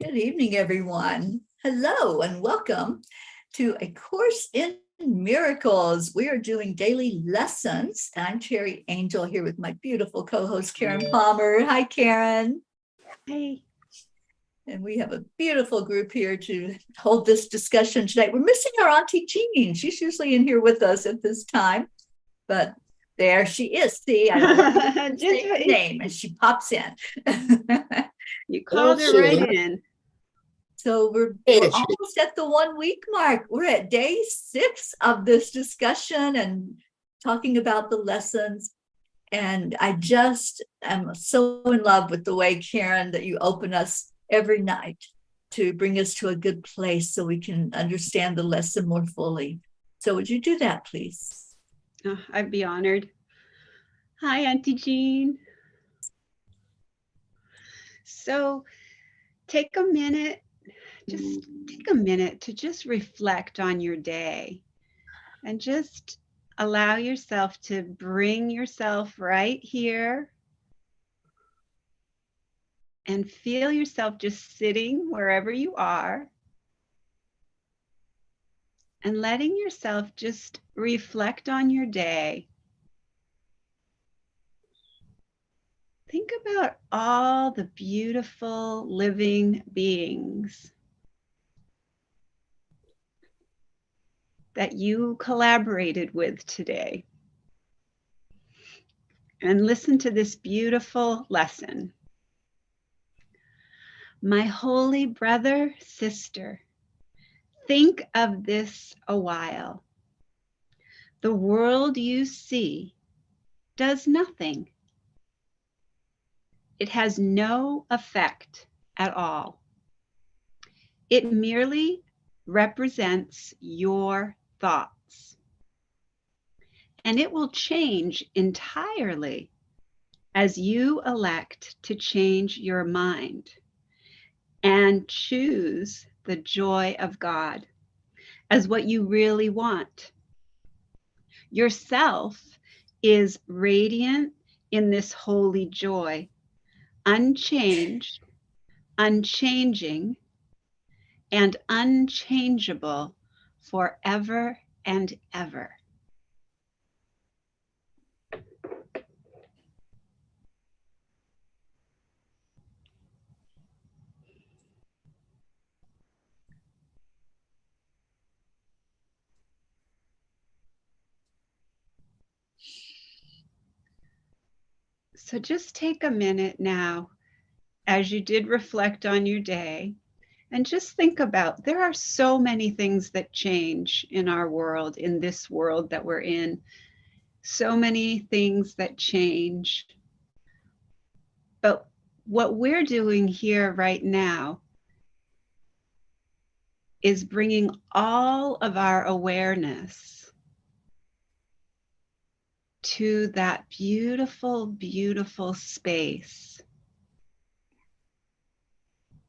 Good evening, everyone. Hello and welcome to A Course in Miracles. We are doing daily lessons. I'm Teri Angel here with my beautiful co-host, Karen Palmer. Hi, Karen. Hey. And we have a beautiful group here to hold this discussion today. We're missing our Auntie Jean. She's usually in here with us at this time, but there she is. See, I don't say her name, and she pops in. You called her right in. So we're almost at the 1 week mark. We're at day 6 of this discussion and talking about the lessons. And I just am so in love with the way, Karen, that you open us every night to bring us to a good place so we can understand the lesson more fully. So would you do that, please? Oh, I'd be honored. Hi, Auntie Jean. So take a minute to just reflect on your day and just allow yourself to bring yourself right here and feel yourself just sitting wherever you are and letting yourself just reflect on your day. Think about all the beautiful living beings that you collaborated with today. And listen to this beautiful lesson. My holy brother, sister, think of this a while. The world you see does nothing. It has no effect at all. It merely represents your thoughts. And it will change entirely as you elect to change your mind and choose the joy of God as what you really want. Yourself is radiant in this holy joy, unchanged, unchanging, and unchangeable forever and ever. So just take a minute now, as you did reflect on your day, and just think about, there are so many things that change in our world, in this world that we're in. So many things that change. But what we're doing here right now is bringing all of our awareness to that beautiful, beautiful space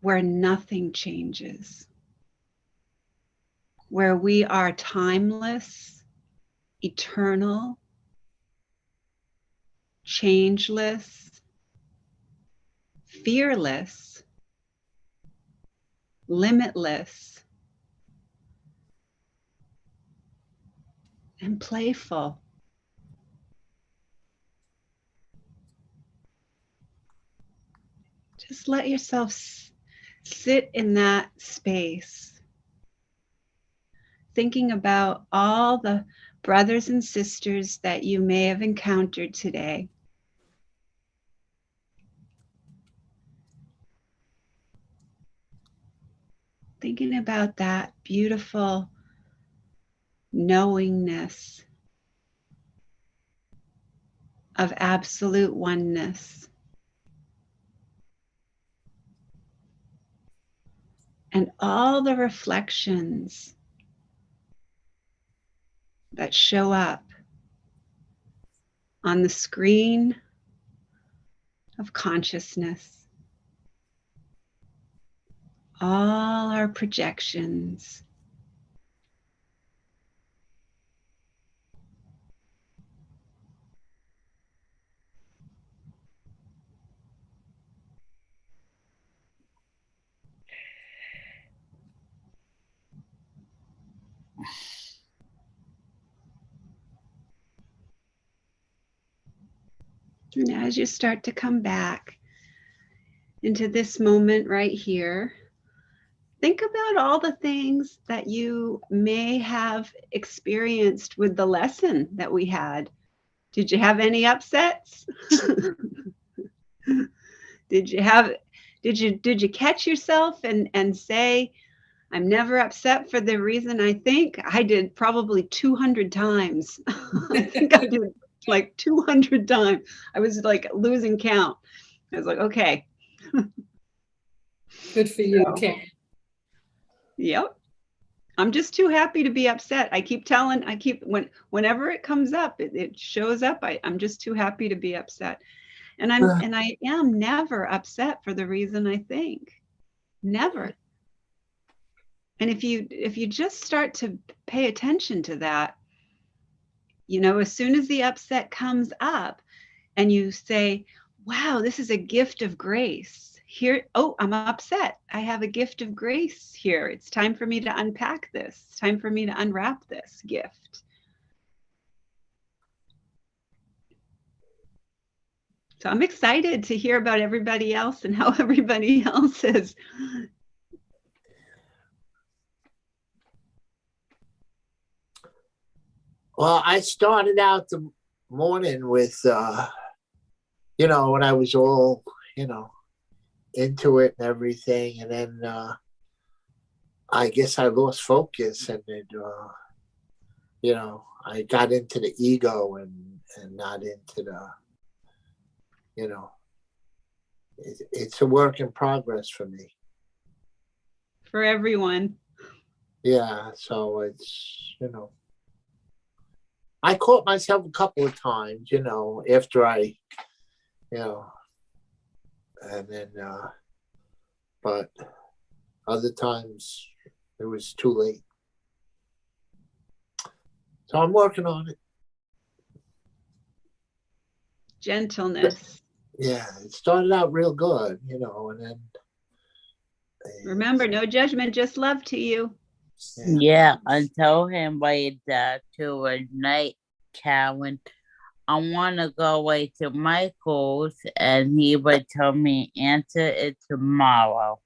where nothing changes, where we are timeless, eternal, changeless, fearless, limitless, and playful. Just let yourself sit in that space, thinking about all the brothers and sisters that you may have encountered today. Thinking about that beautiful knowingness of absolute oneness. And all the reflections that show up on the screen of consciousness, all our projections. And as you start to come back into this moment right here, think about all the things that you may have experienced with the lesson that we had. Did you have any upsets? Did you catch yourself and say, I'm never upset for the reason I think? I did probably 200 times. I think I did like 200 times. I was like losing count. I was like, okay. Good for you, Kim. Yep. I'm just too happy to be upset. Whenever it comes up, it shows up. I'm just too happy to be upset. And I am never upset for the reason I think. Never. And if you just start to pay attention to that, as soon as the upset comes up and you say, wow, this is a gift of grace. Here, oh, I'm upset. I have a gift of grace here. It's time for me to unpack this. It's time for me to unwrap this gift. So I'm excited to hear about everybody else and how everybody else is. Well, I started out the morning with, when I was all, into it and everything. And then I guess I lost focus and then, I got into the ego and not into the, it's a work in progress for me. For everyone. Yeah. So it's, I caught myself a couple of times, after I, and then, but other times it was too late. So I'm working on it. Gentleness. Yeah, it started out real good, and then. Remember, no judgment, just love to you. Yeah, I told him right to a night, Calvin, I want to go away to Michael's, and he would tell me, answer it tomorrow.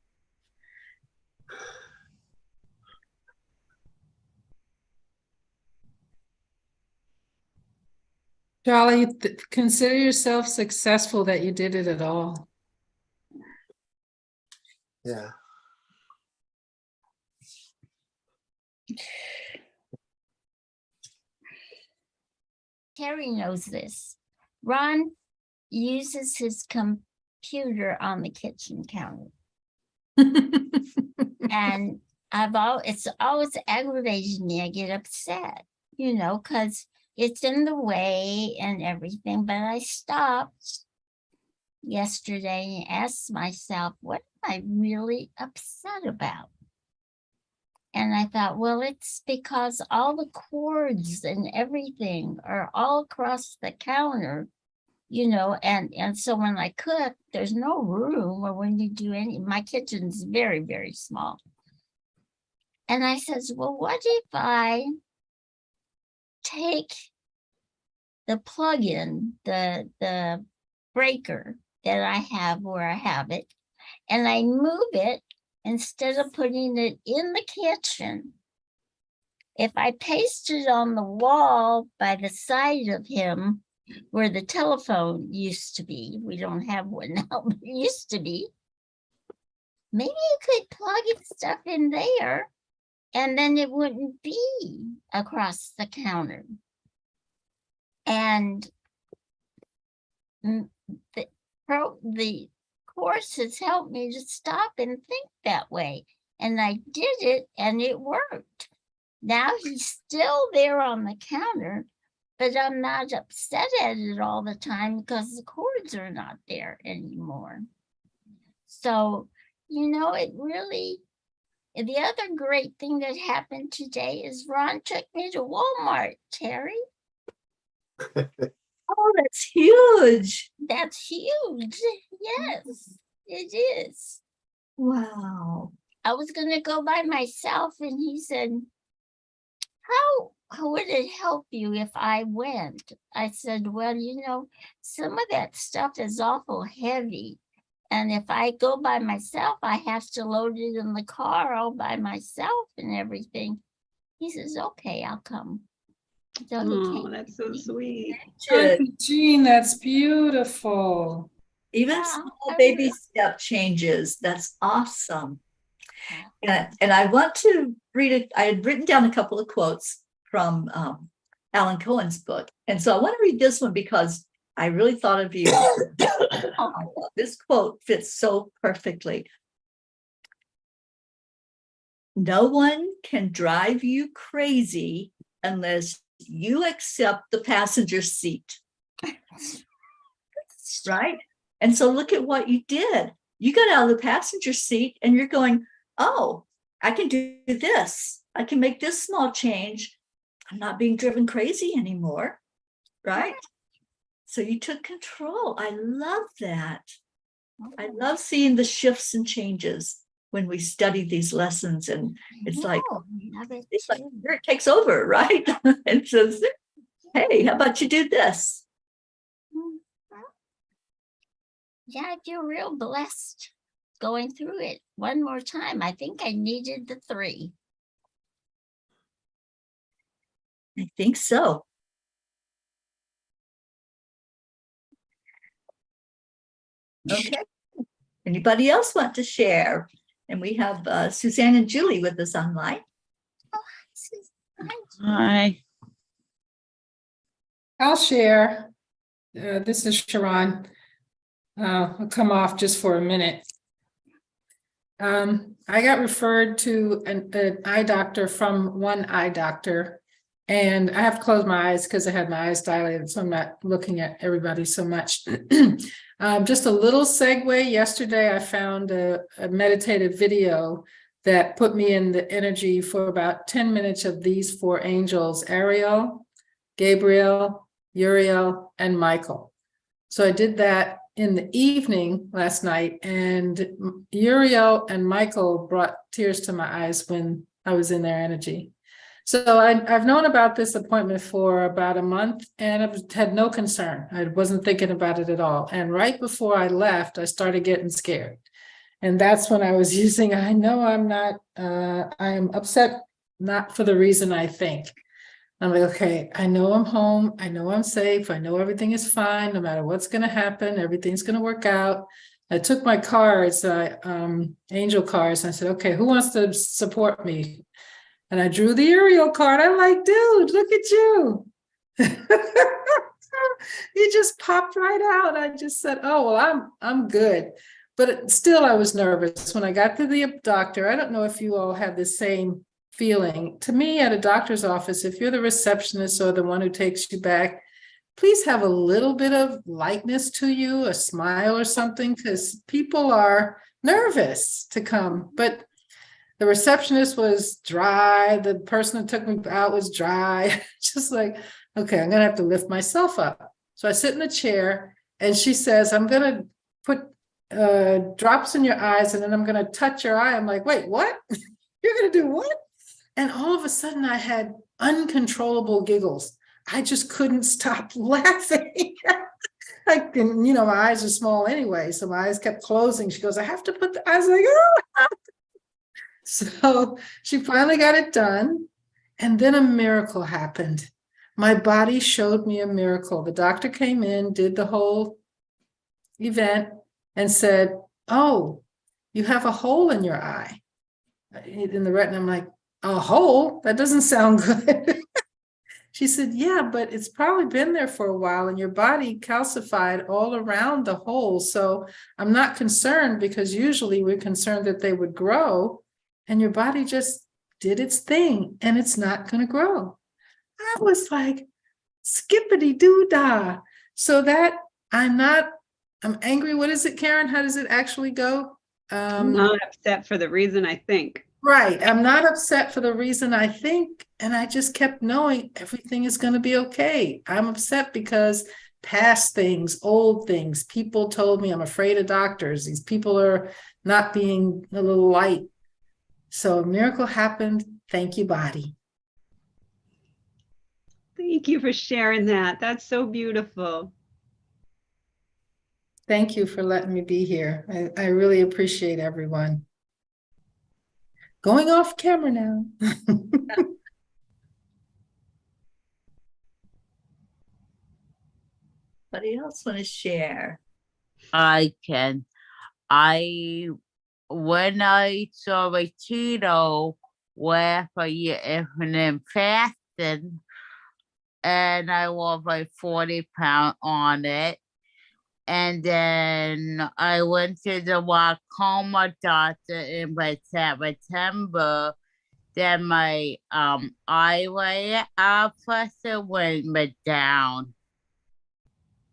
Charlie, consider yourself successful that you did it at all. Yeah. Teri knows this. Ron uses his computer on the kitchen counter. And it's always aggravating me. I get upset, because it's in the way and everything. But I stopped yesterday and asked myself, what am I really upset about? And I thought, well, it's because all the cords and everything are all across the counter, and so when I cook, there's no room, or when you do my kitchen's very, very small. And I says, well, what if I take the plug-in, the breaker that I have where I have it, and I move it instead of putting it in the kitchen. If I paste it on the wall by the side of him where the telephone used to be, we don't have one now, but it used to be, maybe you could plug stuff in there and then it wouldn't be across the counter. And the course has helped me to stop and think that way. And I did it and it worked. Now he's still there on the counter, but I'm not upset at it all the time because the cords are not there anymore. So, it really, the other great thing that happened today is Ron took me to Walmart, Teri. Oh, that's huge. That's huge. Yes, it is. Wow. I was going to go by myself and he said, would it help you if I went? I said, well, some of that stuff is awful heavy. And if I go by myself, I have to load it in the car all by myself and everything. He says, okay, I'll come. So he Oh, came. that's so sweet. Auntie Jean, that's beautiful. Even Yeah, small I baby will. step changes. That's awesome. Yeah. And I want to read it. I had written down a couple of quotes from Alan Cohen's book. And so I want to read this one because I really thought of you. This quote fits so perfectly. No one can drive you crazy unless you accept the passenger seat. Right? And so look at what you did. You got out of the passenger seat and you're going, oh, I can do this. I can make this small change. I'm not being driven crazy anymore. Right? So you took control. I love that. I love seeing the shifts and changes when we study these lessons. And it's like here it takes over, right? And says, hey, how about you do this? Yeah, I feel real blessed going through it one more time. I think I needed the 3. I think so. Okay. Anybody else want to share? And we have Suzanne and Julie with us online. Hi. I'll share. This is Sharon. I'll come off just for a minute. I got referred to an eye doctor from one eye doctor, and I have to close my eyes because I had my eyes dilated, so I'm not looking at everybody so much. Just a little segue. Yesterday, I found a meditative video that put me in the energy for about 10 minutes of these 4 angels: Ariel, Gabriel, Uriel, and Michael. So I did that in the evening last night, and Uriel and Michael brought tears to my eyes when I was in their energy. So I've known about this appointment for about a month, and I've had no concern. I wasn't thinking about it at all. And right before I left, I started getting scared. And that's when I was using, I know I'm not, I'm upset, not for the reason I think. I'm like, okay, I know I'm home. I know I'm safe. I know everything is fine. No matter what's going to happen, everything's going to work out. I took my cards, angel cards, and I said, okay, who wants to support me? And I drew the Ariel card. I'm like, dude, look at you. He just popped right out. I just said, oh, well, I'm good. But still, I was nervous when I got to the doctor. I don't know if you all had the same feeling. To me, at a doctor's office, if you're the receptionist or the one who takes you back, please have a little bit of lightness to you, a smile or something, because people are nervous to come. But the receptionist was dry. The person who took me out was dry. Just like, okay, I'm going to have to lift myself up. So I sit in a chair and she says, I'm going to put drops in your eyes and then I'm going to touch your eye. I'm like, wait, what? You're going to do what? And all of a sudden I had uncontrollable giggles. I just couldn't stop laughing. My eyes are small anyway. So my eyes kept closing. She goes, I have to put the eyes like, oh. So she finally got it done. And then a miracle happened. My body showed me a miracle. The doctor came in, did the whole event and said, oh, you have a hole in your eye. In the retina, I'm like, a hole? That doesn't sound good. She said, yeah, but it's probably been there for a while and your body calcified all around the hole. So I'm not concerned because usually we're concerned that they would grow and your body just did its thing and it's not going to grow. I was like, skippity doo dah. So that I'm angry. What is it, Karen? How does it actually go? I'm not upset for the reason I think. Right. I'm not upset for the reason I think. And I just kept knowing everything is going to be okay. I'm upset because past things, old things, people told me I'm afraid of doctors. These people are not being a little light. So a miracle happened. Thank you, body. Thank you for sharing that. That's so beautiful. Thank you for letting me be here. I really appreciate everyone. Going off camera now. Anybody else want to share? I can. When I saw a keto where for your infinite fasting, and I lost like 40 pounds on it. And then I went to the glaucoma doctor in September. Then my eyelid pressure went down.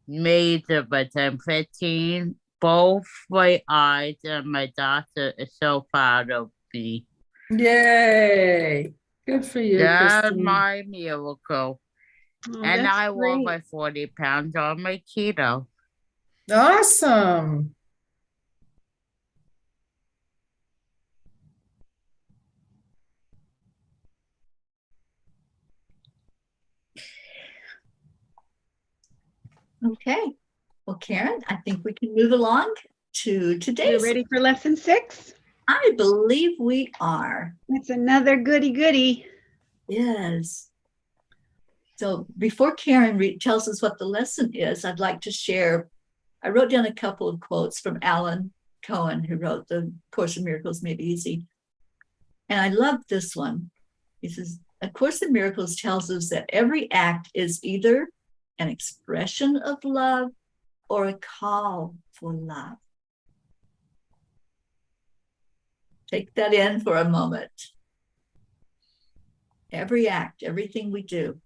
Major, but I'm 15. Both my eyes, and my doctor is so proud of me. Yay. Good for you, That's Christine. my miracle. Oh, And that's I lost great. like 40 pounds on my keto. Awesome. Okay. Well, Karen, I think we can move along to We're today's. ready for lesson 6? I believe we are. It's another goody. Yes. So before Karen tells us what the lesson is, I'd like to share. I wrote down a couple of quotes from Alan Cohen, who wrote the Course in Miracles Made Easy. And I love this one. He says, A Course in Miracles tells us that every act is either an expression of love or a call for love. Take that in for a moment. Every act, everything we do,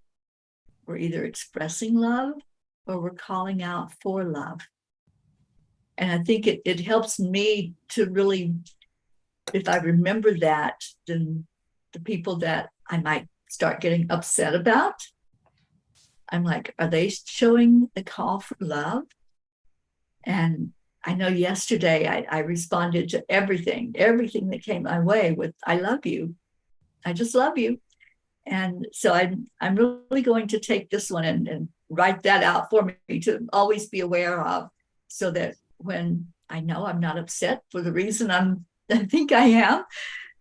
we're either expressing love or we're calling out for love. And I think it helps me to really, if I remember that, then the people that I might start getting upset about, I'm like, are they showing the call for love? And I know yesterday I responded to everything that came my way with, I love you. I just love you. And so I'm really going to take this one and write that out for me to always be aware of, so that when I know I'm not upset for the reason I think I am,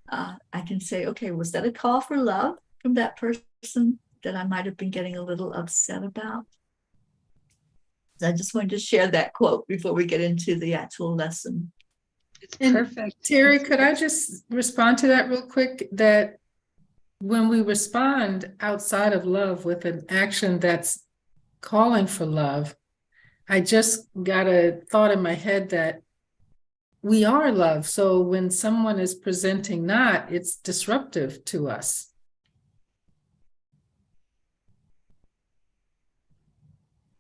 I can say, okay, was that a call for love from that person that I might have been getting a little upset about? I just wanted to share that quote before we get into the actual lesson. It's And perfect. Teri, could I just respond to that real quick? That when we respond outside of love with an action that's calling for love, I just got a thought in my head that we are love. So when someone is presenting not, it's disruptive to us.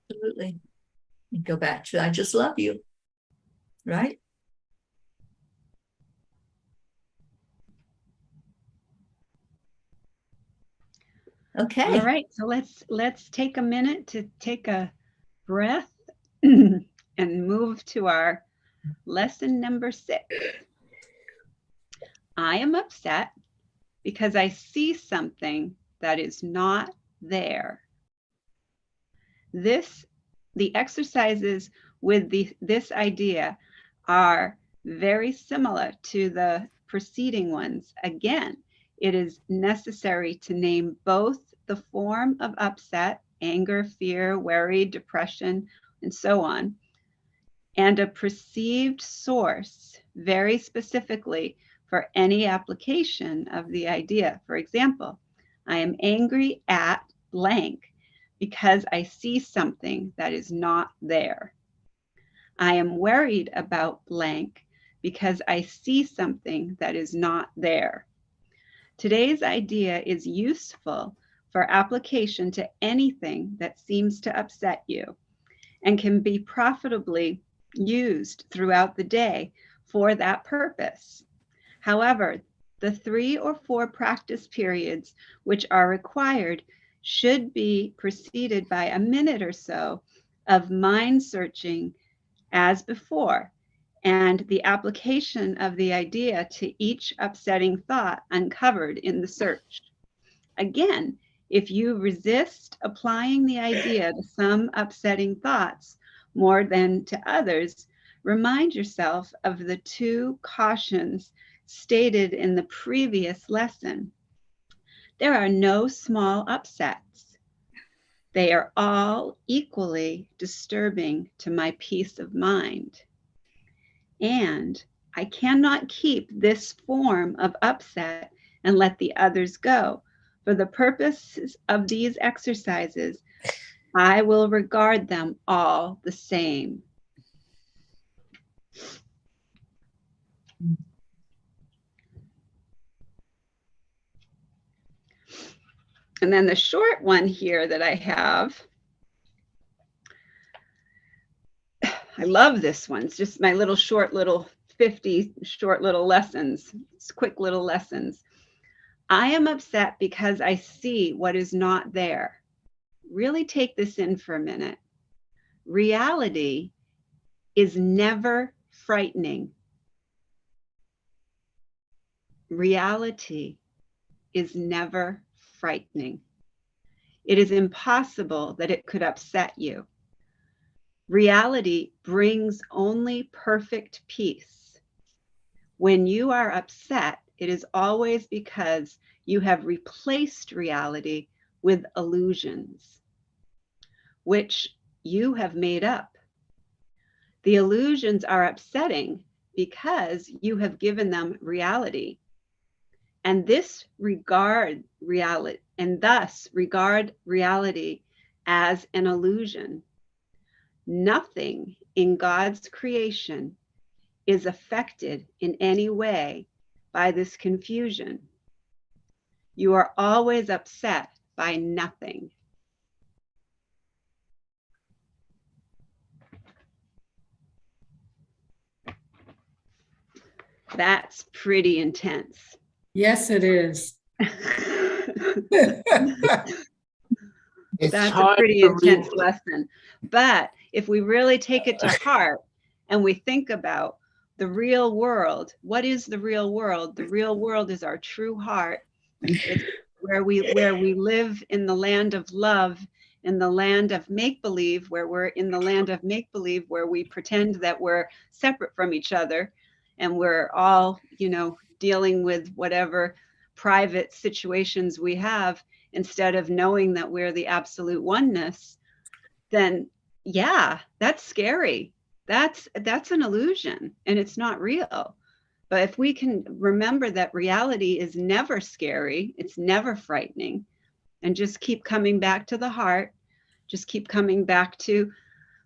Absolutely. You go back to, I just love you, right? Okay. All right, so let's take a minute to take a breath and move to our lesson number 6. I am upset because I see something that is not there. The exercises with this idea are very similar to the preceding ones. Again, it is necessary to name both the form of upset, anger, fear, worry, depression, and so on, and a perceived source very specifically for any application of the idea. For example, I am angry at blank because I see something that is not there. I am worried about blank because I see something that is not there. Today's idea is useful for application to anything that seems to upset you and can be profitably used throughout the day for that purpose. However, the 3 or 4 practice periods which are required should be preceded by a minute or so of mind searching as before, and the application of the idea to each upsetting thought uncovered in the search. Again, If you resist applying the idea to some upsetting thoughts more than to others, remind yourself of the 2 cautions stated in the previous lesson. There are no small upsets. They are all equally disturbing to my peace of mind. And I cannot keep this form of upset and let the others go. For the purposes of these exercises, I will regard them all the same. And then the short one here that I have, I love this one. It's just my little short little 50 short little lessons. It's quick little lessons. I am upset because I see what is not there. Really take this in for a minute. Reality is never frightening. Reality is never frightening. It is impossible that it could upset you. Reality brings only perfect peace. When you are upset, it is always because you have replaced reality with illusions, which you have made up. The illusions are upsetting because you have given them reality. And thus regard reality as an illusion. Nothing in God's creation is affected in any way by this confusion. You are always upset by nothing. That's pretty intense. Yes, it is. That's a pretty intense lesson. But if we really take it to heart and we think about the real world, what is the real world? The real world is our true heart. It's where we live in the land of love, in the land of make-believe, where we're in the land of make-believe, where we pretend that we're separate from each other and we're all, dealing with whatever private situations we have, instead of knowing that we're the absolute oneness. Then yeah, that's scary. That's an illusion and it's not real. But if we can remember that reality is never scary, it's never frightening, and just keep coming back to the heart, just keep coming back to,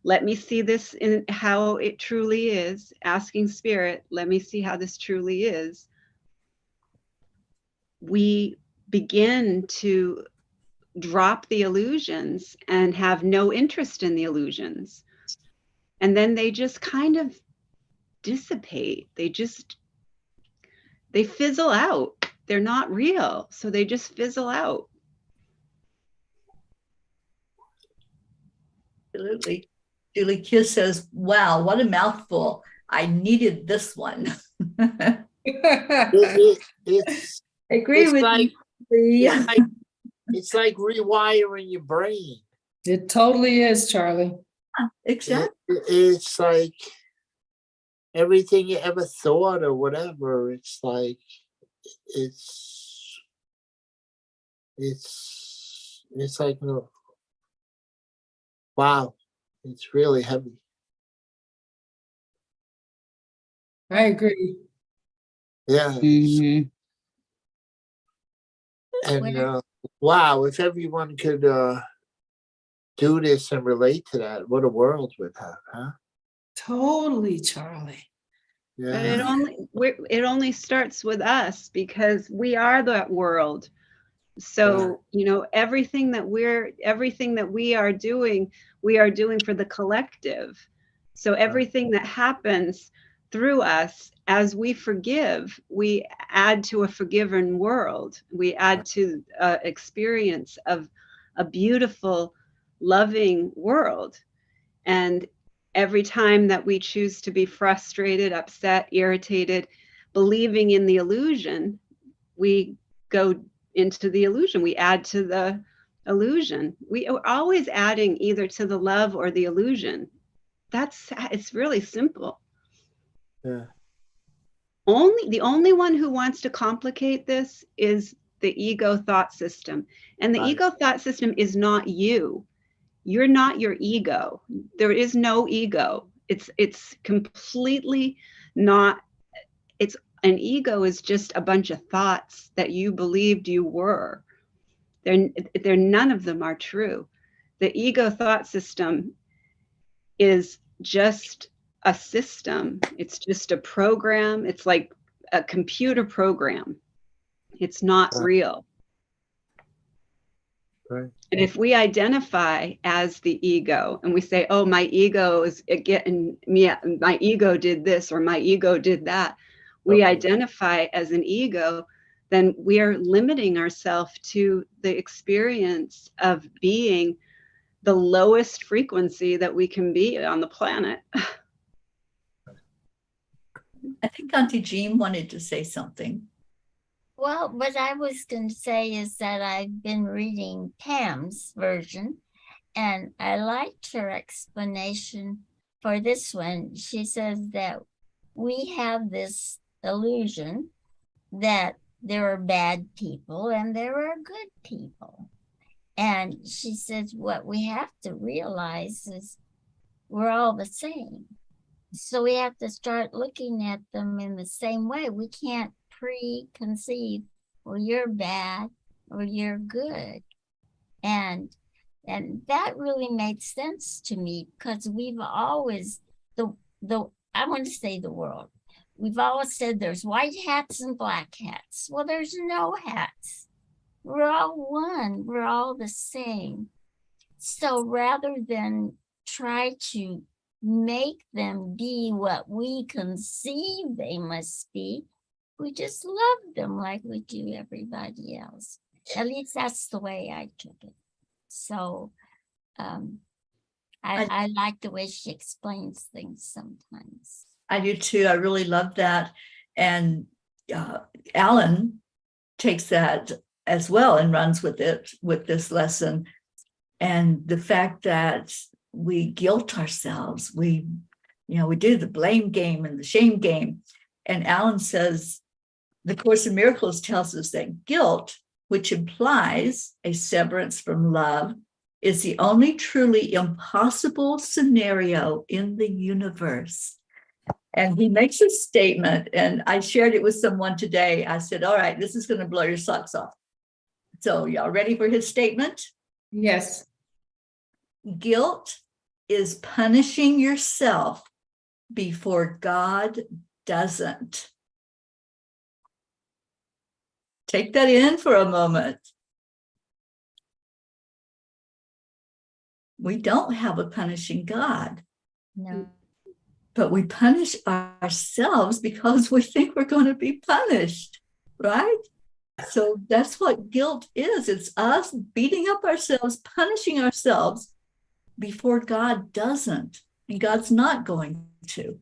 let me see this in how it truly is, asking Spirit, let me see how this truly is. We begin to drop the illusions and have no interest in the illusions. And then they just kind of dissipate. They fizzle out. They're not real. So they just fizzle out. Absolutely. Julie Q says, wow, what a mouthful. I needed this one. I agree with you. It's like rewiring your brain. It totally is, Charlie. Exactly. It's like everything you ever thought or whatever. It's like it's like, wow, it's really heavy. I agree. Yeah. Mhm. And wow, if everyone could do this and relate to that, what a world we'd have, huh? Totally, Charlie. Yeah. But it only starts with us, because we are that world. So, everything that we are doing for the collective. So everything that happens through us, as we forgive, we add to a forgiven world. We add to experience of a beautiful, loving world. And every time that we choose to be frustrated, upset, irritated, believing in the illusion, we go into the illusion. We add to the illusion. We are always adding either to the love or the illusion. It's really simple. Yeah. The only one who wants to complicate this is the ego thought system. And the Right. ego thought system is not you. You're not your ego. There is no ego. It's completely not. An ego is just a bunch of thoughts that you believed you were. They're none of them are true. The ego thought system is just a system. It's just a program. It's like a computer program. It's not real. Right. And if we identify as the ego and we say, oh, my ego is getting me, my ego did this or my ego did that, we identify as an ego, then we are limiting ourselves to the experience of being the lowest frequency that we can be on the planet. I think Auntie Jean wanted to say something. Well, what I was going to say is that I've been reading Pam's version, and I liked her explanation for this one. She says that we have this illusion that there are bad people and there are good people. And she says what we have to realize is we're all the same. So we have to start looking at them in the same way. We can't preconceive, well, you're bad or you're good. And that really made sense to me, because we've always, I want to say the world, we've always said there's white hats and black hats. Well, there's no hats. We're all one. We're all the same. So rather than try to make them be what we conceive they must be, we just love them like we do everybody else. At least that's the way I took it. So I like the way she explains things sometimes. I do too. I really love that. And Alan takes that as well and runs with it, with this lesson. And the fact that we guilt ourselves, we do the blame game and the shame game. And Alan says, the Course in Miracles tells us that guilt, which implies a severance from love, is the only truly impossible scenario in the universe. And he makes a statement, and I shared it with someone today. I said, all right, this is going to blow your socks off. So y'all ready for his statement? Yes. Guilt is punishing yourself before God doesn't. Take that in for a moment. We don't have a punishing God. No. But we punish ourselves because we think we're going to be punished, right? So that's what guilt is. It's us beating up ourselves, punishing ourselves before God doesn't. And God's not going to.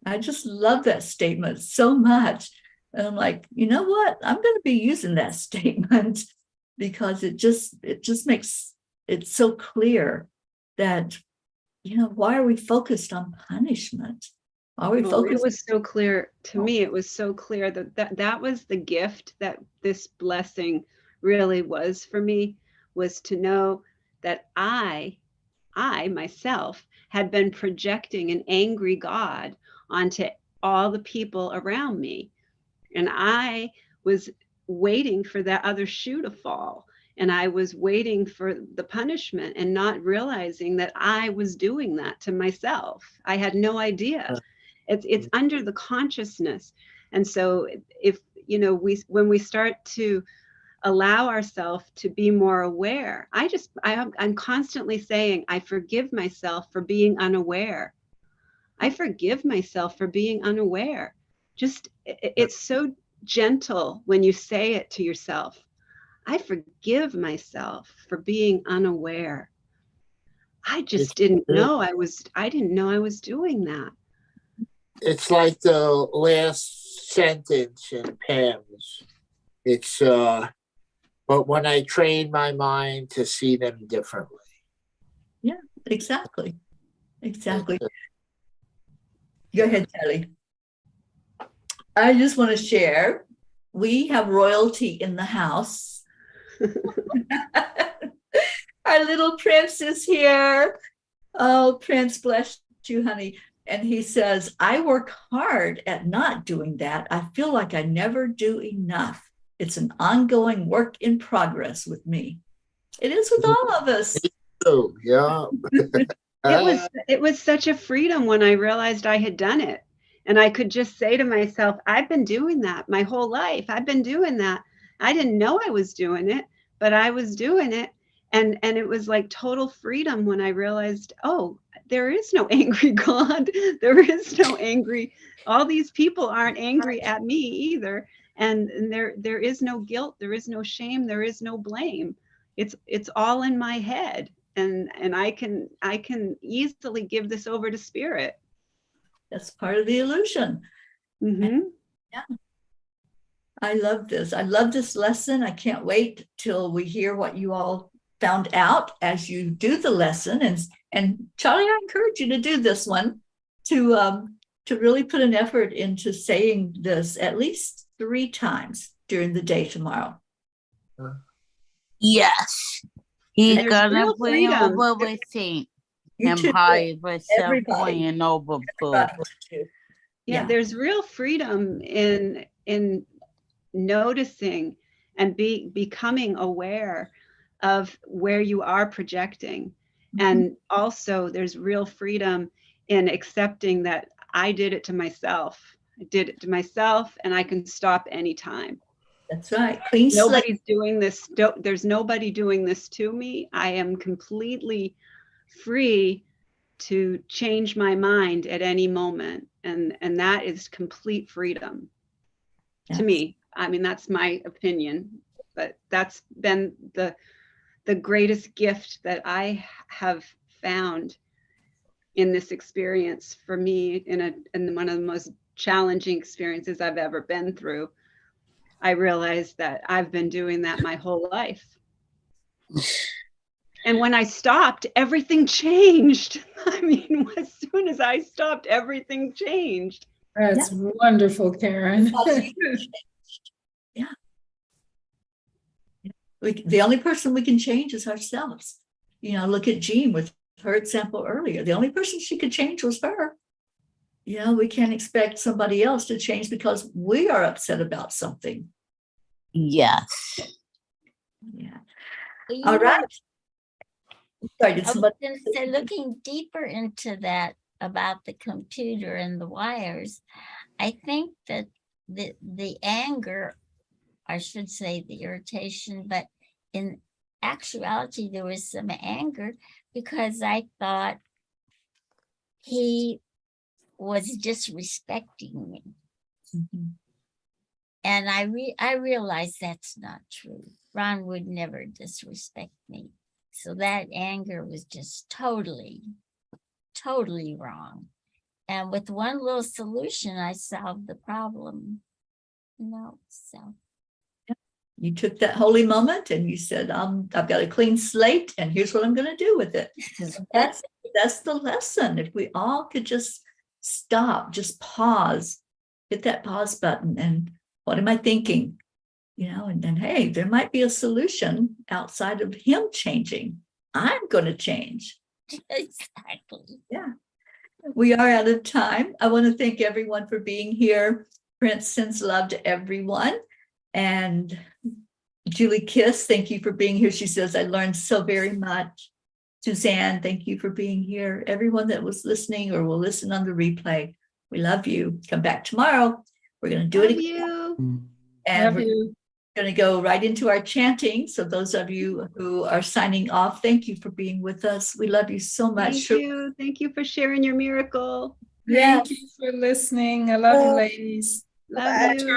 I just love that statement so much. And I'm like, you know what? I'm going to be using that statement because it just makes it so clear that, why are we focused on punishment? Are we focused? It was so clear to me. It was so clear that was the gift that this blessing really was for me, was to know that I myself had been projecting an angry God onto all the people around me. And I was waiting for that other shoe to fall. And I was waiting for the punishment and not realizing that I was doing that to myself. I had no idea. It's under the consciousness. And so if, when we start to allow ourselves to be more aware, I'm constantly saying, I forgive myself for being unaware. I forgive myself for being unaware. It's so gentle when you say it to yourself. I forgive myself for being unaware. I just didn't know I was doing that. It's like the last sentence in Pam's. It's but when I train my mind to see them differently. Yeah, exactly. Exactly. Go ahead, Kelly. I just want to share, we have royalty in the house. Our little prince is here. Oh, Prince, bless you, honey. And he says, I work hard at not doing that. I feel like I never do enough. It's an ongoing work in progress with me. It is with all of us. Oh, yeah. It was such a freedom when I realized I had done it. And I could just say to myself, I've been doing that my whole life. I've been doing that. I didn't know I was doing it, but I was doing it. And it was like total freedom when I realized, oh, there is no angry God. There is no angry. All these people aren't angry at me either. And there is no guilt. There is no shame. There is no blame. It's all in my head. And I can easily give this over to spirit. That's part of the illusion. Mm-hmm. Yeah. I love this. I love this lesson. I can't wait till we hear what you all found out as you do the lesson. And Charlie, I encourage you to do this one, to really put an effort into saying this at least 3 times during the day tomorrow. Yes. He's gonna play freedom. over with Saint. You And too. high with Everybody. playing over food. Yeah, Yeah. there's real freedom in noticing and becoming aware of where you are projecting. And also there's real freedom in accepting that I did it to myself. I did it to myself, and I can stop anytime. That's right. Clean slate. Nobody's doing this. There's nobody doing this to me. I am completely free to change my mind at any moment. And that is complete freedom to me. I mean, that's my opinion, but that's been the greatest gift that I have found in this experience for me, in one of the most challenging experiences I've ever been through. I realized that I've been doing that my whole life. And when I stopped, everything changed. I mean, as soon as I stopped, everything changed. That's wonderful, Karen. Yeah. The only person we can change is ourselves. You know, look at Jean with her example earlier. The only person she could change was her. You know, we can't expect somebody else to change because we are upset about something. Yes. Yeah. Well, All right. Sorry, did I was somebody? going to say, looking deeper into that about the computer and the wires, I think that the anger, I should say the irritation, but in actuality, there was some anger because I thought he was disrespecting me. Mhm. And I realized that's not true. Ron would never disrespect me. So that anger was just totally wrong. And with one little solution, I solved the problem. So. You took that holy moment and you said, I've got a clean slate and here's what I'm going to do with it. That's the lesson. If we all could just stop, just pause, hit that pause button, and what am I thinking? You know, and then, hey, there might be a solution outside of him changing. I'm going to change. Exactly. Yeah. We are out of time. I want to thank everyone for being here. Prince sends love to everyone. And Julie Kiss, thank you for being here. She says, I learned so very much. Suzanne, thank you for being here. Everyone that was listening or will listen on the replay, we love you. Come back tomorrow. We're going to do it again. And we're going to go right into our chanting. So those of you who are signing off, thank you for being with us. We love you so much. Thank you for sharing your miracle. Thank you for listening. I love you, ladies. Love you.